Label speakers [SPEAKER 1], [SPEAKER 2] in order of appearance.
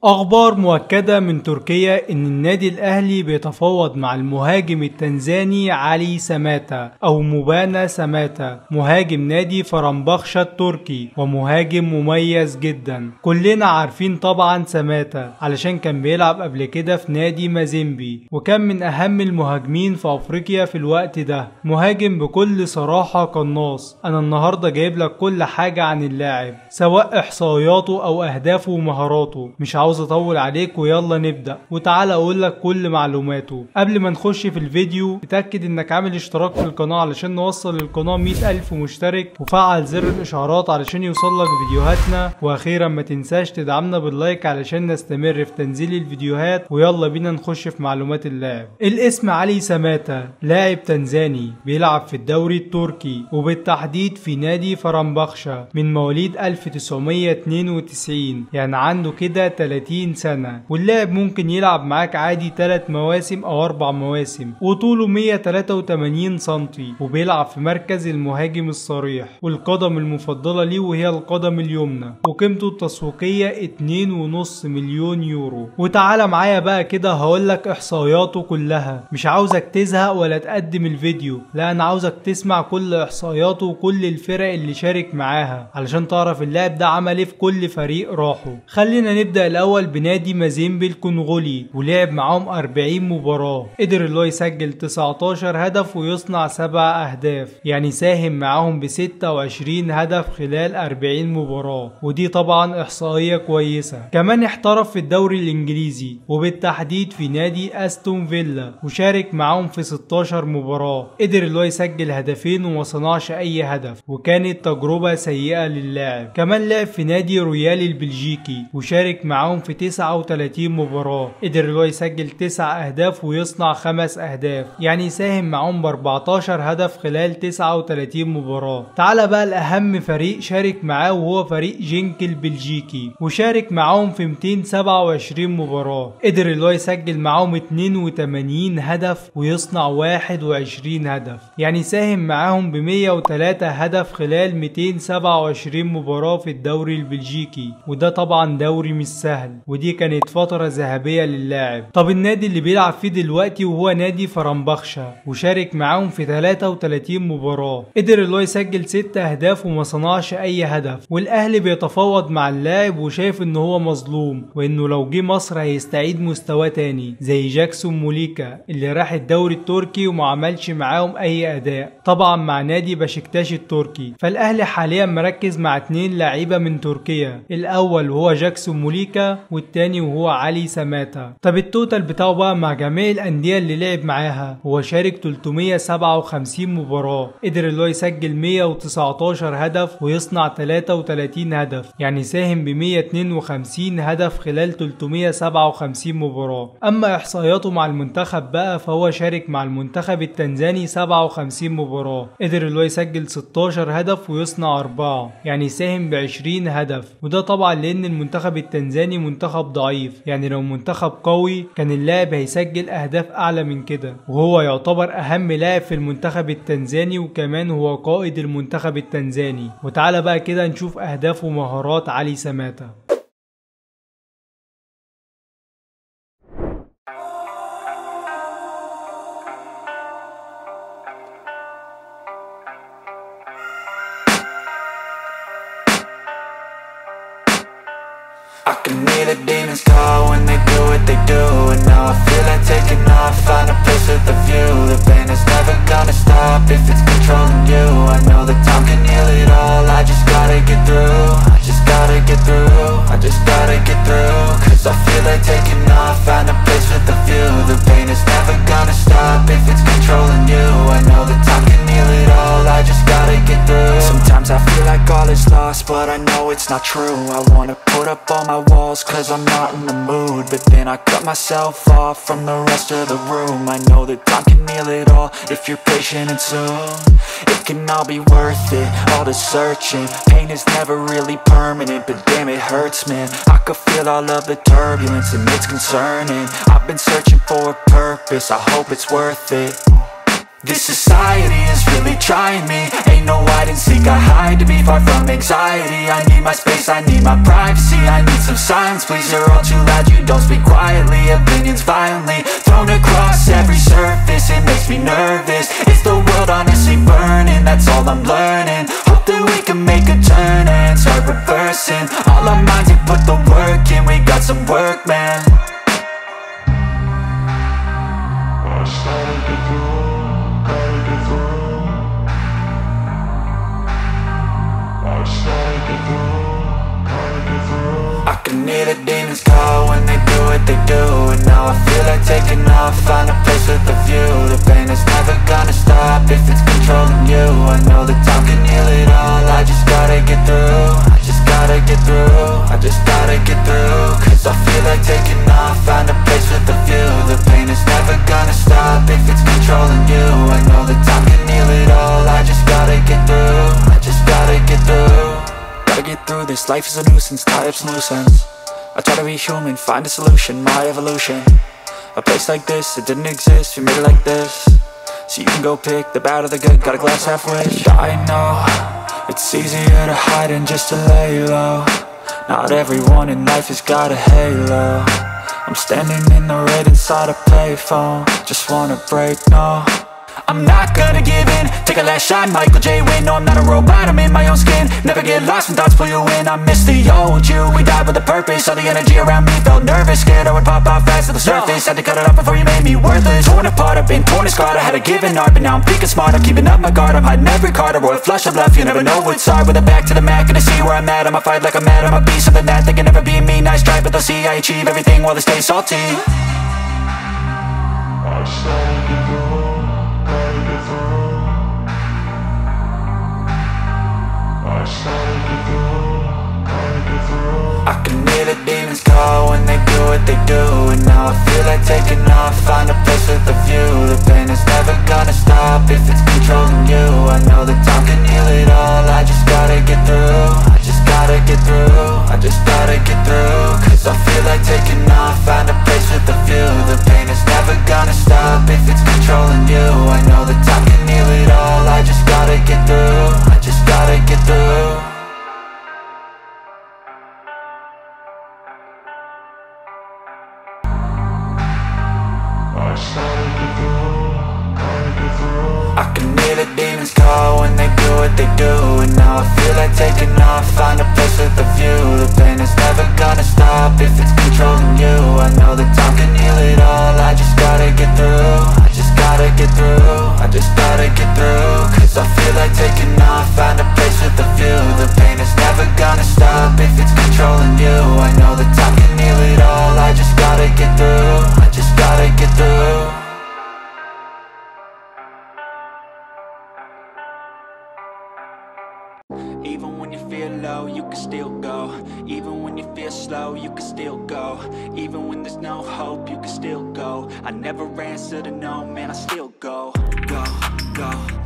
[SPEAKER 1] أخبار مؤكدة من تركيا إن النادي الأهلي بيتفاوض مع المهاجم التنزاني علي سماتا أو مبانا سماتا، مهاجم نادي فرنبخشة التركي ومهاجم مميز جدا. كلنا عارفين طبعا سماتا علشان كان بيلعب قبل كده في نادي مازيمبي، وكان من أهم المهاجمين في أفريقيا في الوقت ده. مهاجم بكل صراحة قناص. أنا النهاردة جايب لك كل حاجة عن اللاعب، سواء إحصائياته أو أهدافه ومهاراته. مش عاوز اطول عليك ويلا نبدأ، وتعالى اقول لك كل معلوماته. قبل ما نخش في الفيديو اتأكد انك عامل اشتراك في القناة علشان نوصل للقناة 100,000 مشترك، وفعل زر الاشعارات علشان يوصلك فيديوهاتنا. واخيرا ما تنساش تدعمنا باللايك علشان نستمر في تنزيل الفيديوهات. ويلا بينا نخش في معلومات اللاعب. الاسم علي سماتا، لاعب تنزاني بيلعب في الدوري التركي وبالتحديد في نادي فرنبخشة، من مواليد 1992، يعني عنده كده 30 سنة. واللاعب ممكن يلعب معاك عادي 3 مواسم او 4 مواسم، وطوله 183 سنتي، وبيلعب في مركز المهاجم الصريح. والقدم المفضلة ليه وهي القدم اليمنى، وقيمته التسويقية 2.5 مليون يورو. وتعالى معايا بقى كده هقولك احصائياته كلها. مش عاوزك تزهق ولا تقدم الفيديو، لا انا عاوزك تسمع كل احصائياته وكل الفرق اللي شارك معاها علشان تعرف اللاعب ده عمل ايه في كل فريق راحه. خلينا نبدأ الاول بنادي مازيمبي الكونغولي، ولعب معاهم 40 مباراة. قدر اللي هو يسجل 19 هدف ويصنع 7 اهداف، يعني ساهم معاهم ب 26 هدف خلال 40 مباراة، ودي طبعا احصائية كويسة. كمان احترف في الدوري الانجليزي وبالتحديد في نادي استون فيلا، وشارك معاهم في 16 مباراة. قدر اللي هو يسجل هدفين وما صنعش اي هدف، وكانت تجربة سيئة للاعب. كمان لعب في نادي رويال البلجيكي وشارك معاهم في 39 مباراة. قدر اللي هو يسجل 9 اهداف ويصنع 5 اهداف، يعني ساهم معاهم ب 14 هدف خلال 39 مباراة. تعال بقى لأهم فريق شارك معاه وهو فريق جينك البلجيكي، وشارك معاهم في 227 مباراة. قدر اللي هو يسجل معاهم 82 هدف ويصنع 21 هدف، يعني ساهم معاهم ب 103 هدف خلال 227 مباراة في الدوري البلجيكي، وده طبعا دوري مش سهل، ودي كانت فترة ذهبية للاعب. طب النادي اللي بيلعب فيه دلوقتي وهو نادي فرنبخشة، وشارك معاهم في 33 مباراة. قدر اللي هو يسجل 6 اهداف وما صنعش اي هدف. والاهلي بيتفاوض مع اللاعب وشايف ان هو مظلوم، وانه لو جه مصر هيستعيد مستواه تاني زي جاكسون موليكا اللي راح الدوري التركي وما عملش معاهم اي اداء، طبعا مع نادي بشكتاش التركي. فالاهلي حاليا مركز مع 2 لعيبة من تركيا، الاول وهو جاكسون موليكا والتاني وهو علي سماتا. طب التوتال بتاعه بقى مع جميع الانديه اللي لعب معاها، هو شارك 357 مباراه. قدر اللي هو يسجل 119 هدف ويصنع 33 هدف، يعني ساهم ب 152 هدف خلال 357 مباراه. اما احصائياته مع المنتخب بقى، فهو شارك مع المنتخب التنزاني 57 مباراه. قدر اللي هو يسجل 16 هدف ويصنع 4، يعني ساهم ب 20 هدف. وده طبعا لان المنتخب التنزاني منتخب ضعيف، يعني لو منتخب قوي كان اللاعب هيسجل اهداف اعلى من كده. وهو يعتبر اهم لاعب في المنتخب التنزاني، وكمان هو قائد المنتخب التنزاني. وتعالى بقى كده نشوف اهداف ومهارات علي سماتا.
[SPEAKER 2] I can hear the demons call when they do what they do. And now I feel like taking off, find a place with a view. The pain is never gonna stop if it's controlling you. I know that time can heal it all, I just gotta get through. I just gotta get through, I just gotta get through. Cause I feel like taking off, find a place with a view. The pain is never gonna stop if it's controlling you. I know that time can heal it all, I just gotta get through. Sometimes I feel like all is lost, but I know it's not true. I wanna put up all my walls cause I'm not in the mood, but then I cut myself off from the rest of the room. I know that time can heal it all if you're patient and soon. It can all be worth it, all the searching. Pain is never really permanent, but damn it hurts, man. I could feel all of the turbulence and it's concerning. I've been searching for a purpose, I hope it's worth it. This society is really trying me. Ain't no hide and seek, I hide to be far from anxiety. I need my space, I need my privacy. I need some silence, please, you're all too loud. You don't speak quietly, opinions violently thrown across every surface. It makes me nervous. Is the world honestly burning? That's all I'm learning. Hope that we can make a turn and start reversing all our minds and put the work in. We got some work, man. I can hear the demons call when they do what they do. And now I feel like taking off, find a place with a view. The pain is never gonna stop if it's controlling you. I know that time can heal it all, I just gotta get through. I just gotta get through, I just gotta get through. Cause I feel like taking off, find a place with a view. The pain is never gonna stop if it's controlling you. I know that time can heal it all, I just gotta get through. I just gotta get through. Gotta get through this, life is a nuisance, tie up some loose ends. I try to be human, find a solution, my evolution. A place like this, it didn't exist, we made it like this. So you can go pick the bad or the good, got a glass halfway. I know, it's easier to hide than just to lay low. Not everyone in life has got a halo. I'm standing in the red inside a payphone. Just wanna break, no, I'm not gonna give in. Take a last shot, Michael J. Win. No, I'm not a robot, I'm in my own skin. Never get lost when thoughts pull you in. I miss the old you, we died with a purpose. All the energy around me felt nervous, scared I would pop out fast to the surface. Had to cut it off before you made me worthless. Torn apart, I've been torn and scarred. I had a given art, but now I'm thinking smart. I'm keeping up my guard, I'm hiding every card. A royal flush of love, you never know what's hard. With a back to the mat, gonna see where I'm at. I'ma fight like I'm mad, I'ma be something that they can never be me. Nice try, but they'll see I achieve everything while they stay salty. I started to go. I can hear the demons call when they do what they do. And now I feel like taking off, find a place with a view. The pain is never gonna stop if it's controlling you. I know that time can heal it all, I just gotta get through. I just gotta get through, I just gotta get through. Cause I feel like taking off, find a place with a view. The pain is never gonna stop if it's controlling you. I know that time can heal it all, I just gotta get through. I just gotta get through. I can hear the demons call when they do what they do. And now I feel like taking off, find a place with a view. The pain is never gonna stop if it's controlling you. I know that time can heal it all, I just gotta get through. I just gotta get through, I just gotta get through. Cause I feel like taking off, find a place with a view. The pain is never gonna stop if it's controlling you. I know that time can heal it all, I just gotta get through. I just gotta get through. Even when you feel low, you can still go. Even when you feel slow, you can still go. Even when there's no hope, you can still go. I never answer to no, man, I still go. Go, go.